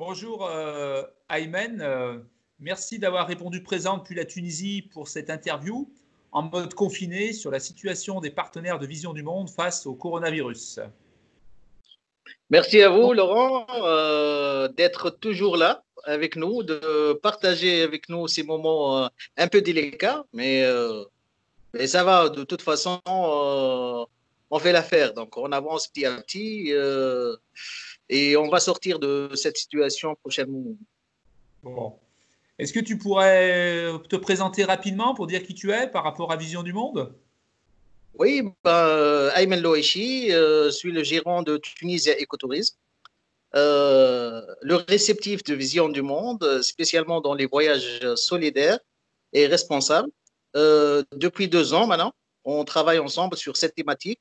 Bonjour Aymen. Merci d'avoir répondu présent depuis la Tunisie pour cette interview en mode confiné sur la situation des partenaires de Vision du Monde face au coronavirus. Merci à Donc, vous, Laurent, d'être toujours là avec nous, de partager avec nous ces moments un peu délicats, mais ça va, de toute façon, on fait l'affaire. Donc, on avance petit à petit et on va sortir de cette situation prochainement. bon. Est-ce que tu pourrais te présenter rapidement pour dire qui tu es par rapport à Vision du Monde? Oui, Ayman Loichi, je suis le gérant de Tunisia Écotourisme, le réceptif de Vision du Monde, spécialement dans les voyages solidaires et responsables. Depuis 2 ans maintenant, on travaille ensemble sur cette thématique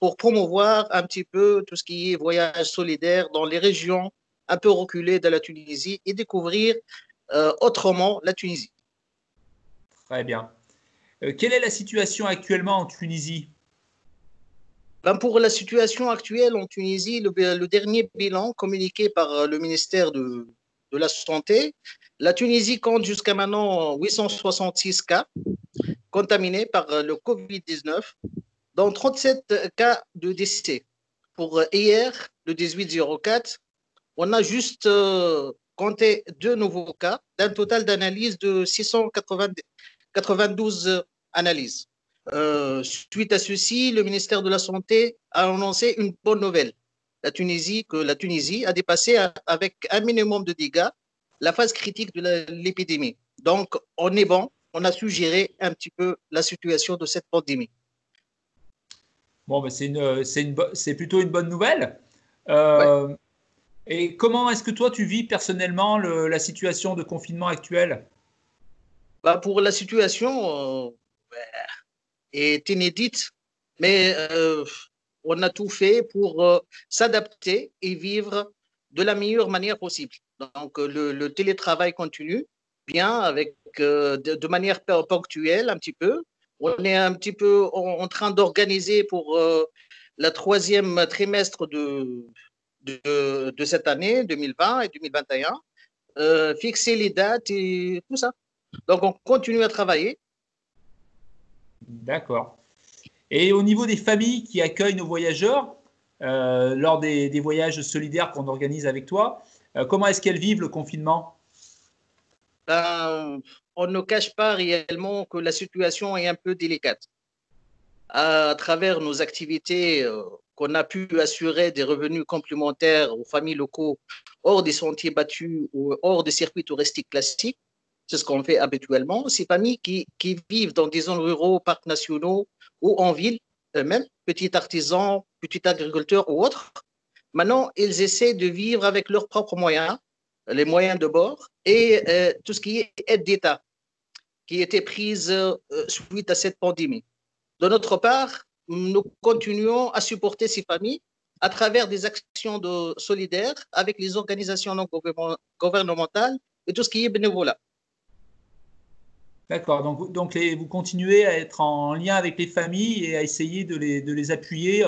pour promouvoir un petit peu tout ce qui est voyage solidaire dans les régions un peu reculées de la Tunisie et découvrir autrement la Tunisie. Très bien. Quelle est la situation actuellement en Tunisie? Pour la situation actuelle en Tunisie, le dernier bilan communiqué par le ministère de la Santé, la Tunisie compte jusqu'à maintenant 866 cas contaminés par le Covid-19, dont 37 cas de décès. Pour hier, le 18-04, on a juste compté 2 nouveaux cas d'un total d'analyses de 692 analyses. Suite à ceci, le ministère de la Santé a annoncé une bonne nouvelle. Que la Tunisie a dépassé avec un minimum de dégâts la phase critique de l'épidémie. Donc, on est bon, on a su gérer un petit peu la situation de cette pandémie. Bon, ben c'est plutôt une bonne nouvelle. Ouais. Euh, et comment est-ce que toi tu vis personnellement la situation de confinement actuelle? Pour la situation est inédite, mais on a tout fait pour s'adapter et vivre de la meilleure manière possible. Donc, le télétravail continue bien, avec de manière ponctuelle un petit peu. On est un petit peu en train d'organiser pour la troisième trimestre de cette année 2020 et 2021, fixer les dates et tout ça. Donc, on continue à travailler. D'accord. Et au niveau des familles qui accueillent nos voyageurs, lors des voyages solidaires qu'on organise avec toi, comment est-ce qu'elles vivent le confinement? On ne cache pas réellement que la situation est un peu délicate. À travers nos activités, qu'on a pu assurer des revenus complémentaires aux familles locaux hors des sentiers battus ou hors des circuits touristiques classiques, c'est ce qu'on fait habituellement. Ces familles qui vivent dans des zones ruraux, parcs nationaux ou en ville, eux-mêmes, petits artisans, petits agriculteurs ou autres, maintenant, ils essaient de vivre avec leurs propres moyens, les moyens de bord et tout ce qui est aide d'État qui était prise suite à cette pandémie. De notre part, nous continuons à supporter ces familles à travers des actions solidaires avec les organisations non gouvernementales et tout ce qui est bénévolat. D'accord, donc vous continuez à être en lien avec les familles et à essayer de les appuyer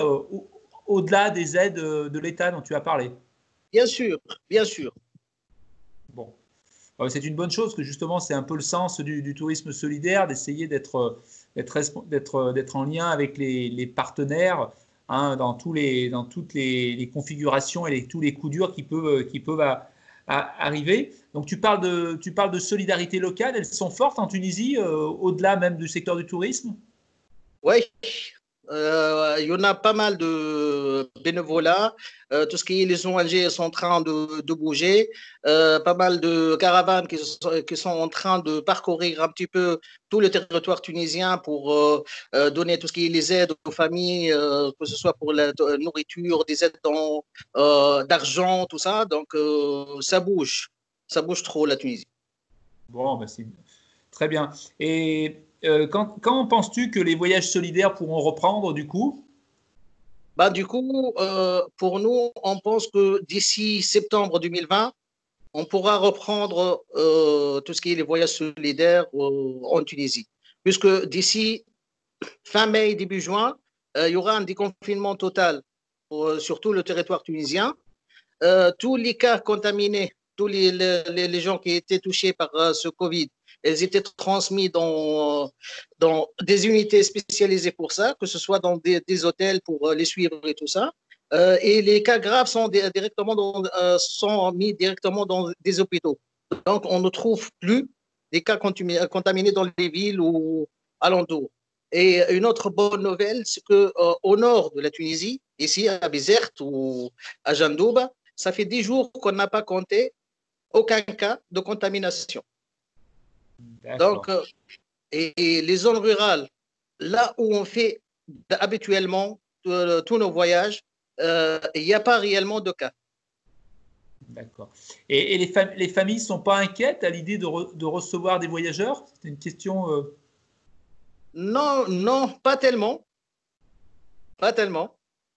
au-delà des aides de l'État dont tu as parlé. Bien sûr, bien sûr. Bon, c'est une bonne chose que justement c'est un peu le sens du tourisme solidaire, d'essayer d'être en lien avec les partenaires, hein, dans toutes les configurations et tous les coups durs qui peuvent arriver. Donc tu parles de solidarité locale, elles sont fortes en Tunisie, au-delà même du secteur du tourisme? Oui, il y en a pas mal de bénévolats. Tout ce qui est les ONG sont en train de bouger. Pas mal de caravanes qui sont en train de parcourir un petit peu tout le territoire tunisien pour donner tout ce qui est les aides aux familles, que ce soit pour la nourriture, des aides d'argent, tout ça. Donc, ça bouge. Ça bouge trop, la Tunisie. Bon, ben c'est très bien. Et quand penses-tu que les voyages solidaires pourront reprendre du coup? Du coup, pour nous, on pense que d'ici septembre 2020, on pourra reprendre tout ce qui est les voyages solidaires en Tunisie. Puisque d'ici fin mai, début juin, il y aura un déconfinement total sur tout le territoire tunisien. Tous les cas contaminés tous les gens qui étaient touchés par ce Covid, elles étaient transmises dans des unités spécialisées pour ça, que ce soit dans des hôtels pour les suivre et tout ça. Et les cas graves sont mis directement dans des hôpitaux. Donc, on ne trouve plus des cas contaminés dans les villes ou alentours. Et une autre bonne nouvelle, c'est qu'au nord de la Tunisie, ici à Bizerte ou à Jandouba, ça fait 10 jours qu'on n'a pas compté aucun cas de contamination. Donc, et les zones rurales, là où on fait habituellement tous nos voyages, il n'y a pas réellement de cas. D'accord. Et les familles ne sont pas inquiètes à l'idée de recevoir des voyageurs? C'est une question. Non, non, pas tellement. Pas tellement.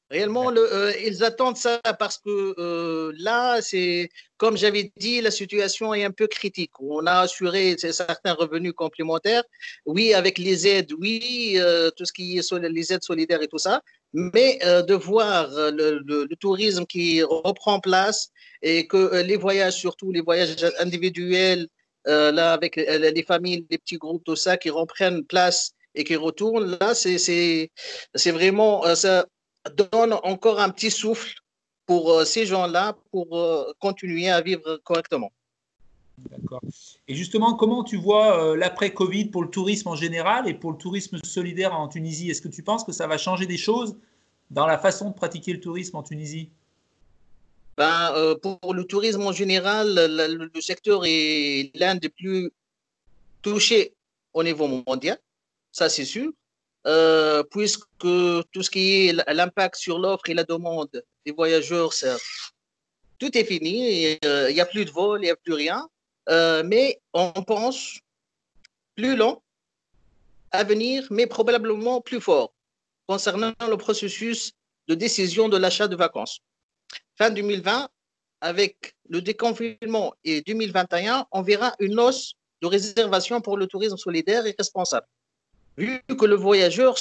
Réellement, ils attendent ça parce que là, c'est comme j'avais dit, la situation est un peu critique. On a assuré certains revenus complémentaires, oui, avec les aides, oui, tout ce qui est les aides solidaires et tout ça, mais de voir le tourisme qui reprend place et que les voyages, surtout les voyages individuels, là, avec les familles, les petits groupes, tout ça, qui reprennent place et qui retournent, là, c'est vraiment ça donne encore un petit souffle pour ces gens-là pour continuer à vivre correctement. D'accord. Et justement, comment tu vois l'après-Covid pour le tourisme en général et pour le tourisme solidaire en Tunisie? Est-ce que tu penses que ça va changer des choses dans la façon de pratiquer le tourisme en Tunisie? Pour le tourisme en général, le secteur est l'un des plus touchés au niveau mondial, ça c'est sûr. Puisque tout ce qui est l'impact sur l'offre et la demande des voyageurs, tout est fini, il n'y a plus de vol, il n'y a plus rien. Mais on pense plus long à venir, mais probablement plus fort concernant le processus de décision de l'achat de vacances. Fin 2020, avec le déconfinement et 2021, on verra une hausse de réservation pour le tourisme solidaire et responsable. Vu que les voyageurs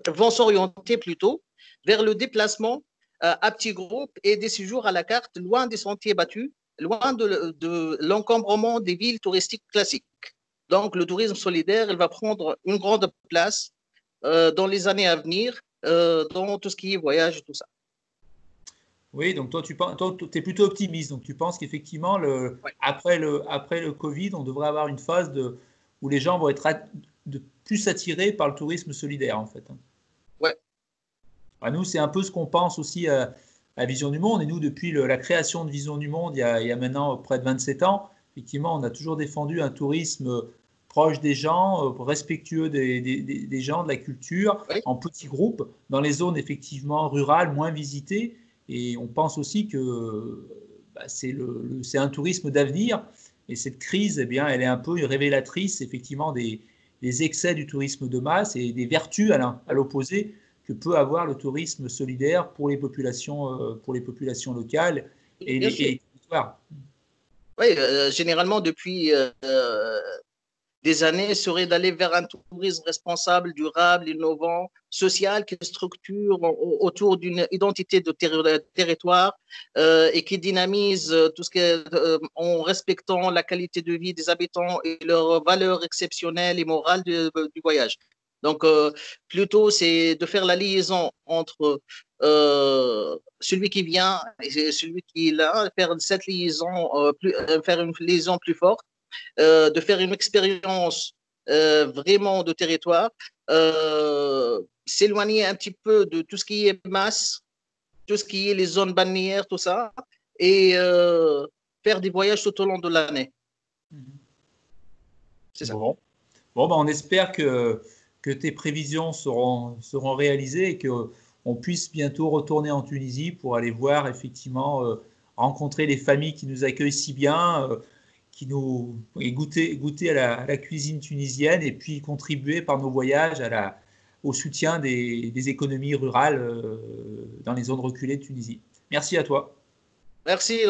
vont s'orienter plutôt vers le déplacement à petits groupes et des séjours à la carte, loin des sentiers battus, loin de l'encombrement des villes touristiques classiques. Donc, le tourisme solidaire, il va prendre une grande place dans les années à venir, dans tout ce qui est voyage et tout ça. Oui, donc toi, tu es plutôt optimiste. Donc, tu penses qu'effectivement, Ouais. après le Covid, on devrait avoir une phase où les gens vont être plus attirés par le tourisme solidaire, en fait. Ouais. Nous, c'est un peu ce qu'on pense aussi à Vision du Monde. Et nous, depuis la création de Vision du Monde, il y a maintenant près de 27 ans, effectivement, on a toujours défendu un tourisme proche des gens, respectueux des gens, de la culture, Oui. en petits groupes, dans les zones effectivement rurales, moins visitées. Et on pense aussi que c'est un tourisme d'avenir. Et cette crise, eh bien, elle est un peu révélatrice effectivement des excès du tourisme de masse et des vertus à l'opposé que peut avoir le tourisme solidaire pour les populations locales et Bien les sûr. territoires. Oui, généralement, depuis des années serait d'aller vers un tourisme responsable, durable, innovant, social, qui structure autour d'une identité de territoire et qui dynamise tout ce qui est en respectant la qualité de vie des habitants et leurs valeurs exceptionnelles et morales du voyage. Donc, plutôt, c'est de faire la liaison entre celui qui vient et celui qui est là, faire cette liaison, faire une liaison plus forte, de faire une expérience vraiment de territoire, s'éloigner un petit peu de tout ce qui est masse, tout ce qui est les zones balnéaires, tout ça, et faire des voyages tout au long de l'année. C'est ça. Bon, on espère que tes prévisions seront réalisées et qu'on puisse bientôt retourner en Tunisie pour aller voir effectivement, rencontrer les familles qui nous accueillent si bien, et goûter à la cuisine tunisienne et puis contribuer par nos voyages au soutien des économies rurales dans les zones reculées de Tunisie. Merci à toi. Merci.